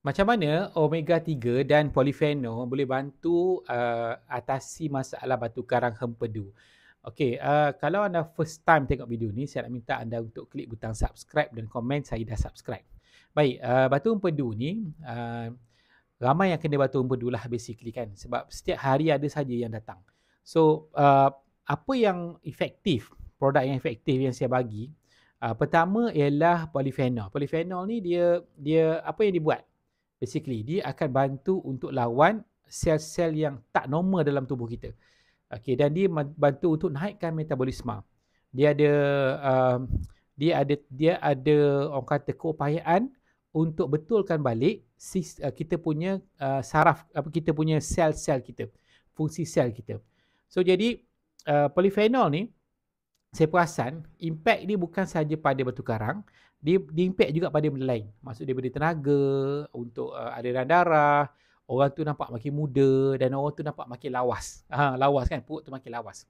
Macam mana omega 3 dan polifenol boleh bantu atasi masalah batu karang hempedu? Okey, kalau anda first time tengok video ni, saya nak minta anda untuk klik butang subscribe dan komen saya dah subscribe. Baik, batu hempedu ni ramai yang kena batu hempedu lah basically kan, sebab setiap hari ada saja yang datang. So, apa yang efektif, produk yang efektif yang saya bagi, pertama ialah polifenol. Polifenol ni dia apa yang dibuat? Basically, dia akan bantu untuk lawan sel-sel yang tak normal dalam tubuh kita. Okey, dan dia bantu untuk naikkan metabolisme. Dia ada uh, dia ada orang kata keupayaan untuk betulkan balik kita punya saraf kita punya sel-sel kita, fungsi sel kita. So jadi polifenol ni saya perasan impact dia bukan sahaja pada batu karang, dia impact juga pada benda lain. Maksud dia beri tenaga untuk aliran darah, orang tu nampak makin muda dan orang tu nampak makin lawas. Lawas kan, perut tu makin lawas.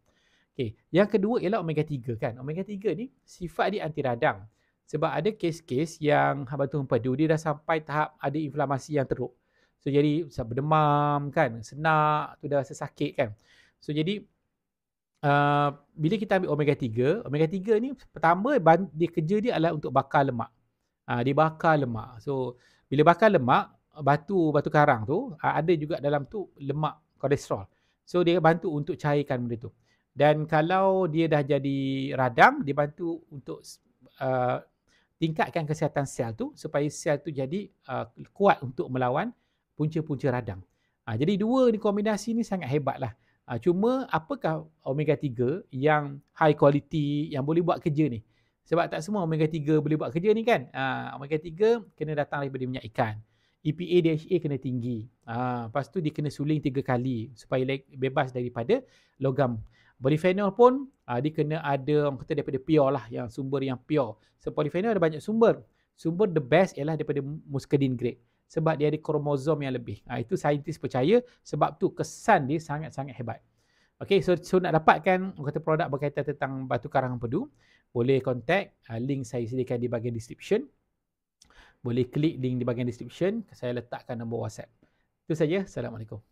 Okey, yang kedua ialah omega 3 kan. Omega 3 ni sifat dia anti radang. Sebab ada kes-kes yang batu hempedu dia dah sampai tahap ada inflamasi yang teruk. So jadi berdemam kan, senak, tu dah rasa sakit kan. So jadi bila kita ambil omega 3 ni pertama dia kerja dia adalah untuk bakar lemak. Dia bakar lemak. So bila bakar lemak, batu karang tu ada juga dalam tu lemak kolesterol. So dia bantu untuk cairkan benda tu. Dan kalau dia dah jadi radang, dia bantu untuk tingkatkan kesihatan sel tu supaya sel tu jadi kuat untuk melawan punca-punca radang. Jadi dua ni kombinasi ni sangat hebat lah. Cuma apakah omega 3 yang high quality yang boleh buat kerja ni? Sebab tak semua omega 3 boleh buat kerja ni kan. Omega 3 kena datang daripada minyak ikan. EPA, DHA kena tinggi. Lepas tu dia kena suling 3 kali supaya bebas daripada logam. Polyphenol pun dia kena ada orang kata daripada pure lah, yang sumber yang pure. So polyphenol ada banyak sumber. Sumber the best ialah daripada muscadine grade. Sebab dia ada kromosom yang lebih. Itu saintis percaya sebab tu kesan dia sangat-sangat hebat. Okay, so nak dapatkan kata produk berkaitan tentang batu karang hempedu, boleh contact, link saya sediakan di bahagian description. Boleh klik link di bahagian description, saya letakkan nombor WhatsApp. Itu saja. Assalamualaikum.